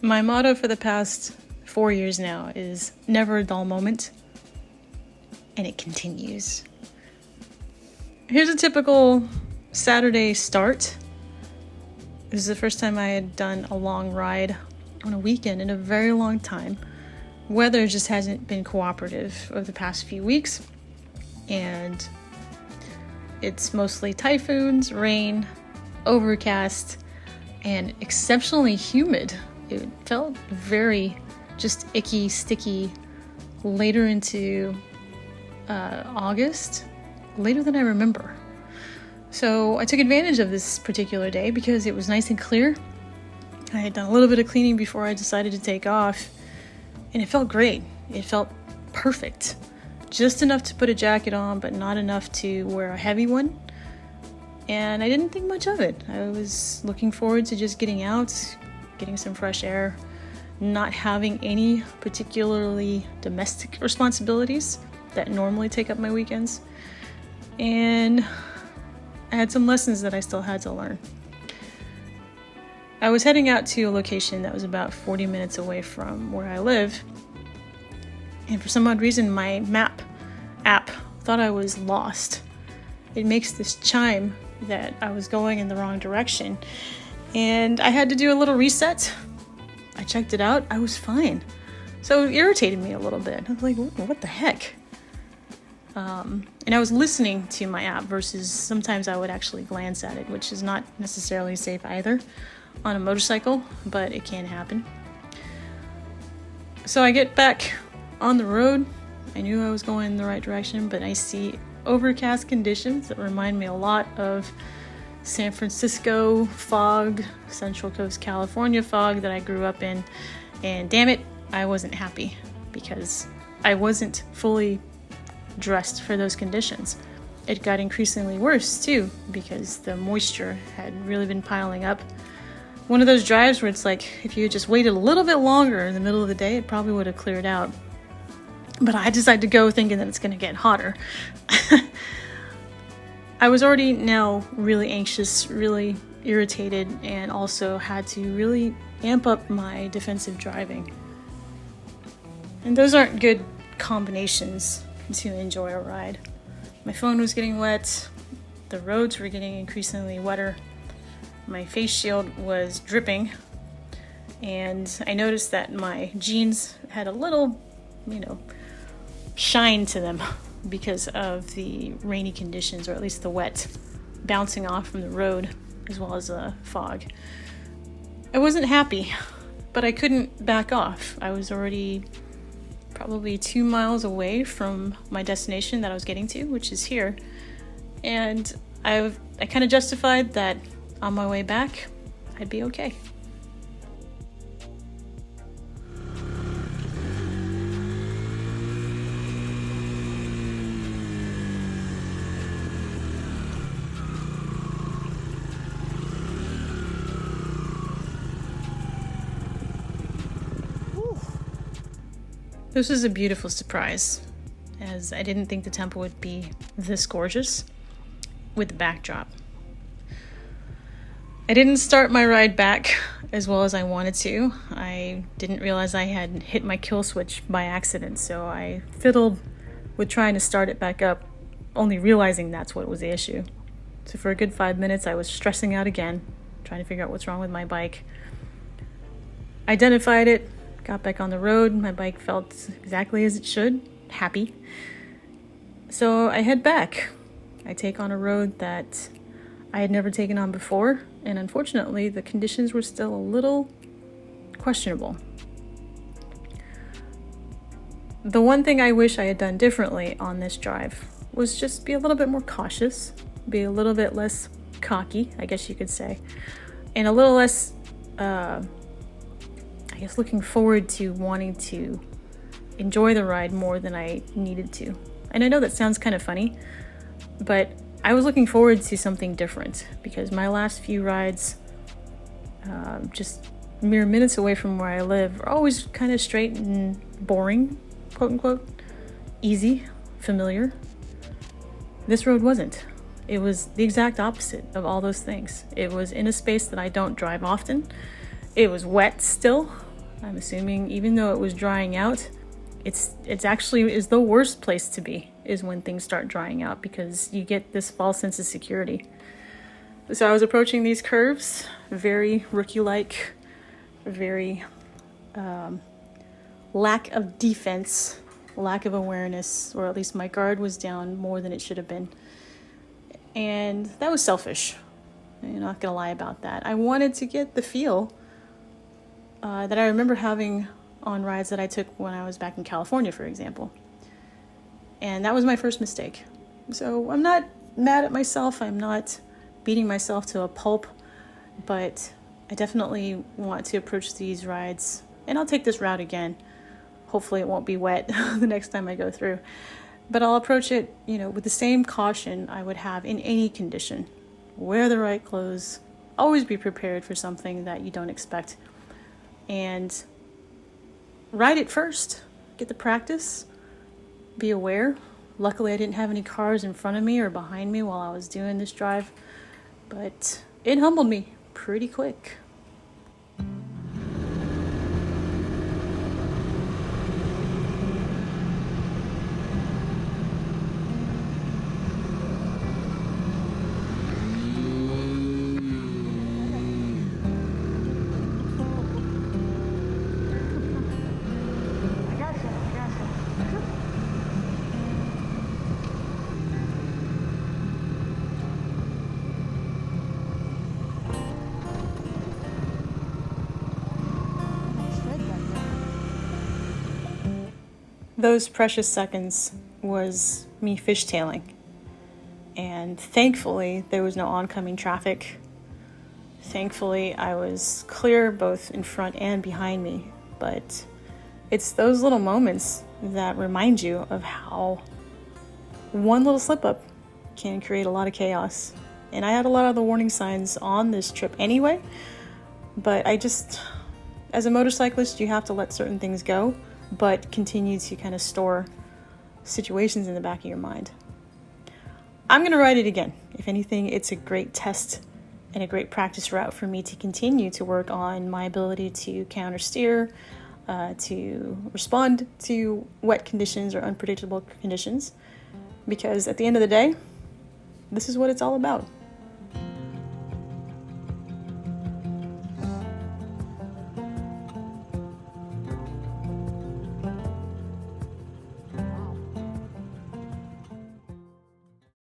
My motto for the past 4 years now is never a dull moment, and it continues. Here's a typical Saturday start. This is the first time I had done a long ride on a weekend in a very long time. Weather just hasn't been cooperative over the past few weeks, and it's mostly typhoons, rain, overcast, and exceptionally humid. It felt very just icky, sticky later into August, later than I remember. So I took advantage of this particular day because it was nice and clear. I had done a little bit of cleaning before I decided to take off, and it felt great. It felt perfect. Just enough to put a jacket on, but not enough to wear a heavy one. And I didn't think much of it. I was looking forward to just getting out, getting some fresh air, not having any particularly domestic responsibilities that normally take up my weekends. And I had some lessons that I still had to learn. I was heading out to a location that was about 40 minutes away from where I live. And for some odd reason, my map app thought I was lost. It makes this chime that I was going in the wrong direction. And I had to do a little reset. I checked it out. I was fine. So it irritated me a little bit. I was like, what the heck? And I was listening to my app versus sometimes I would actually glance at it, which is not necessarily safe either on a motorcycle, but it can happen. So I get back on the road. I knew I was going in the right direction, but I see overcast conditions that remind me a lot of San Francisco fog, Central Coast California fog that I grew up in. And damn it, I wasn't happy because I wasn't fully dressed for those conditions. It got increasingly worse too because the moisture had really been piling up. One of those drives where it's like if you had just waited a little bit longer in the middle of the day, it probably would have cleared out. But I decided to go thinking that it's going to get hotter. I was already now really anxious, really irritated, and also had to really amp up my defensive driving. And those aren't good combinations to enjoy a ride. My phone was getting wet, the roads were getting increasingly wetter, my face shield was dripping, and I noticed that my jeans had a little, shine to them because of the rainy conditions, or at least the wet bouncing off from the road as well as the fog. I wasn't happy, but I couldn't back off. I was already probably 2 miles away from my destination that I was getting to, which is here. And I kind of justified that on my way back, I'd be okay. This was a beautiful surprise, as I didn't think the temple would be this gorgeous with the backdrop. I didn't start my ride back as well as I wanted to. I didn't realize I had hit my kill switch by accident, so I fiddled with trying to start it back up, only realizing that's what was the issue. So for a good 5 minutes, I was stressing out again, trying to figure out what's wrong with my bike. Identified it, got back on the road. My bike felt exactly as it should, happy. So I head back. I take on a road that I had never taken on before, and unfortunately the conditions were still a little questionable. The one thing I wish I had done differently on this drive was just be a little bit more cautious, be a little bit less cocky, I guess you could say, and a little less looking forward to wanting to enjoy the ride more than I needed to. And I know that sounds kind of funny, but I was looking forward to something different because my last few rides, just mere minutes away from where I live, are always kind of straight and boring, quote unquote, easy, familiar. This road wasn't. It was the exact opposite of all those things. It was in a space that I don't drive often. It was wet still, I'm assuming even though it was drying out, it's actually is the worst place to be is when things start drying out, because you get this false sense of security. So I was approaching these curves very rookie-like, very lack of defense, lack of awareness, or at least my guard was down more than it should have been. And that was selfish. I'm not gonna lie about that. I wanted to get the feel that I remember having on rides that I took when I was back in California, for example. And that was my first mistake. So I'm not mad at myself. I'm not beating myself to a pulp, but I definitely want to approach these rides, and I'll take this route again. Hopefully it won't be wet the next time I go through, but I'll approach it, with the same caution I would have in any condition. Wear the right clothes, always be prepared for something that you don't expect, and ride it first. Get the practice, be aware. Luckily I didn't have any cars in front of me or behind me while I was doing this drive, but it humbled me pretty quick. Those precious seconds was me fishtailing, and thankfully there was no oncoming traffic. Thankfully I was clear both in front and behind me, but it's those little moments that remind you of how one little slip up can create a lot of chaos. And I had a lot of the warning signs on this trip anyway, but as a motorcyclist, you have to let certain things go, but continue to kind of store situations in the back of your mind. I'm going to ride it again. If anything, it's a great test and a great practice route for me to continue to work on my ability to counter steer, to respond to wet conditions or unpredictable conditions, because at the end of the day, this is what it's all about.